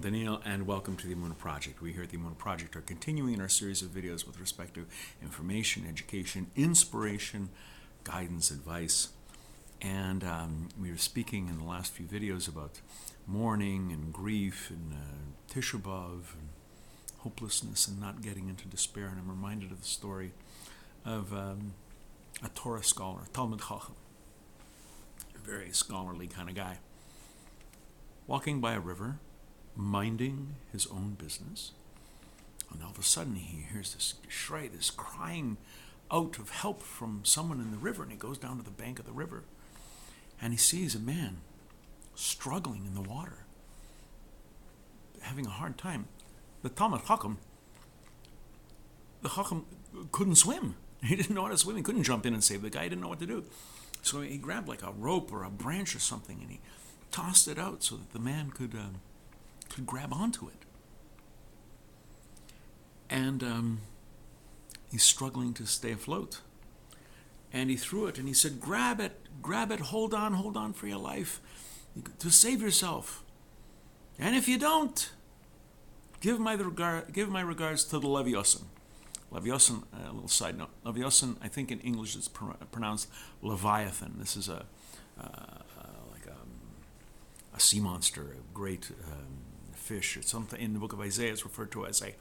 Shalom Daniel, and welcome to the Emunah Project. We here at the Emunah Project are continuing in our series of videos with respect to information, education, inspiration, guidance, advice. And we were speaking in the last few videos about mourning and grief and Tisha B'Av and hopelessness and not getting into despair. And I'm reminded of the story of a Torah scholar, Talmud Chacham, a very scholarly kind of guy, walking by a river, minding his own business, and all of a sudden he hears this shriek, this crying out of help from someone in the river, and he goes down to the bank of the river, and he sees a man struggling in the water, having a hard time. The Talmud Chacham, couldn't swim. He didn't know how to swim. He couldn't jump in and save the guy. He didn't know what to do. So he grabbed like a rope or a branch or something, and he tossed it out so that the man could grab onto it. And he's struggling to stay afloat. And he threw it, and he said, grab it, hold on for your life, to save yourself. And if you don't, give my regards to the Leviathan. Leviathan, a little side note, Leviathan, I think in English it's pronounced Leviathan. This is a sea monster, a great fish. It's something in the book of Isaiah. It's referred to as a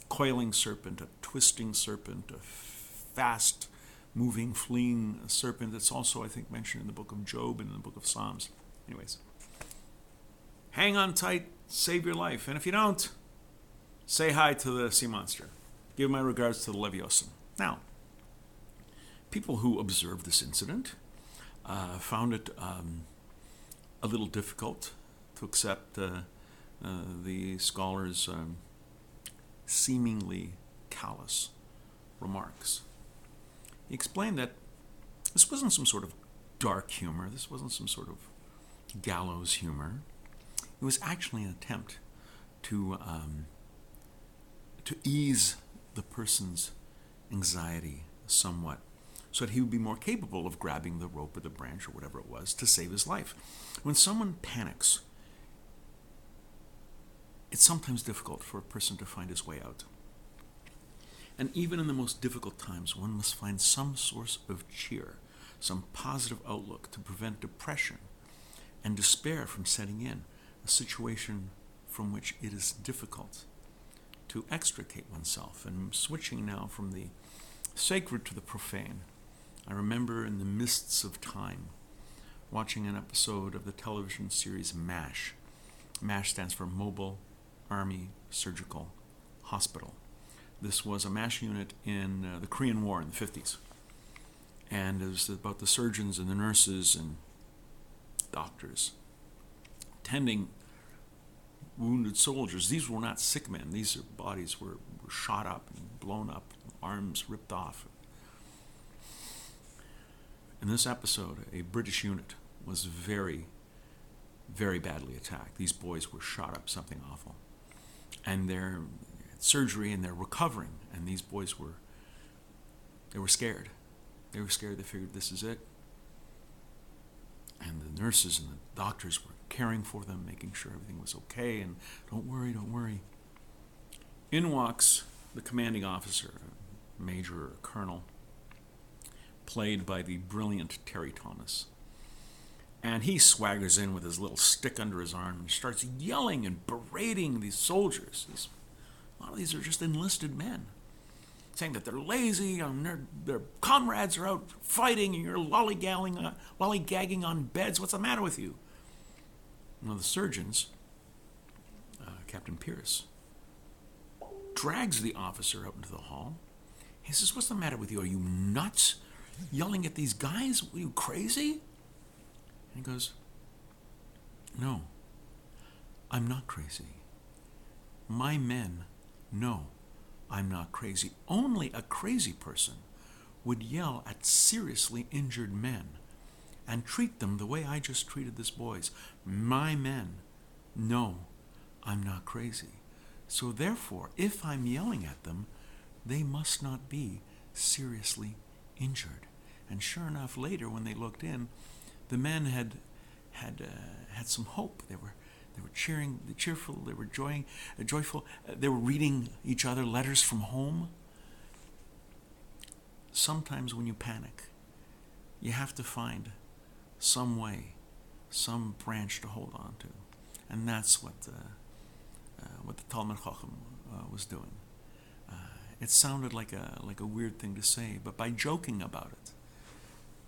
coiling serpent, a twisting serpent, a fast-moving, fleeing serpent. It's also, I think, mentioned in the book of Job and in the book of Psalms. Anyways, hang on tight, save your life, and if you don't, say hi to the sea monster. Give my regards to the Leviathan. Now, people who observed this incident found it a little difficult to accept the scholar's seemingly callous remarks. He explained that this wasn't some sort of dark humor. This wasn't some sort of gallows humor. It was actually an attempt to ease the person's anxiety somewhat, so that he would be more capable of grabbing the rope or the branch or whatever it was to save his life. When someone panics, it's sometimes difficult for a person to find his way out. And even in the most difficult times, one must find some source of cheer, some positive outlook to prevent depression and despair from setting in, a situation from which it is difficult to extricate oneself. And switching now from the sacred to the profane, I remember in the mists of time watching an episode of the television series MASH. MASH stands for Mobile Army Surgical Hospital. This was a MASH unit in the Korean War in the 50s. And it was about the surgeons and the nurses and doctors tending wounded soldiers. These were not sick men. These bodies were shot up and blown up, arms ripped off. In this episode, a British unit was very, very badly attacked. These boys were shot up, something awful. And they're at surgery and they're recovering. And these boys were scared. They were scared. They figured this is it. And the nurses and the doctors were caring for them, making sure everything was okay. And don't worry. In walks the commanding officer, a major or a colonel, played by the brilliant Terry Thomas. And he swaggers in with his little stick under his arm and starts yelling and berating these soldiers. A lot of these are just enlisted men, saying that they're lazy and their comrades are out fighting and you're lollygagging on beds. What's the matter with you? One of the surgeons, Captain Pierce, drags the officer out into the hall. He says, "What's the matter with you? Are you nuts? Yelling at these guys? Are you crazy?" And he goes, "No, I'm not crazy. My men know I'm not crazy. Only a crazy person would yell at seriously injured men and treat them the way I just treated this boys. My men know I'm not crazy. So therefore, if I'm yelling at them, they must not be seriously injured." And sure enough, later when they looked in, the men had some hope. They were cheering, cheerful, they were joyful. They were reading each other letters from home. Sometimes when you panic, you have to find some way, some branch to hold on to. And that's what the Talmud Chacham was doing. It sounded like a weird thing to say, but by joking about it,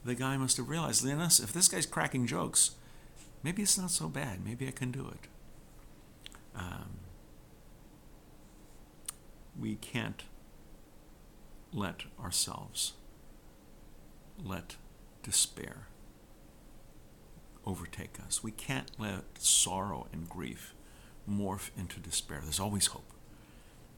the guy must have realized, Linus, if this guy's cracking jokes, maybe it's not so bad. Maybe I can do it. We can't let ourselves let despair overtake us. We can't let sorrow and grief morph into despair. There's always hope.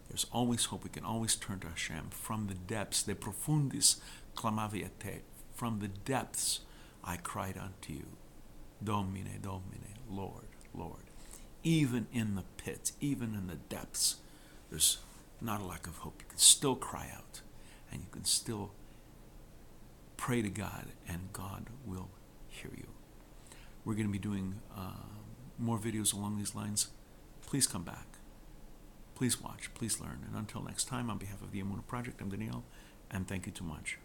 There's always hope. We can always turn to Hashem from the depths. De profundis clamaviate. From the depths I cried unto you. Domine, Domine, Lord, Lord. Even in the pit, even in the depths, there's not a lack of hope. You can still cry out, and you can still pray to God, and God will hear you. We're going to be doing more videos along these lines. Please come back. Please watch. Please learn. And until next time, on behalf of the Emunah Project, I'm Daniel, and thank you too much.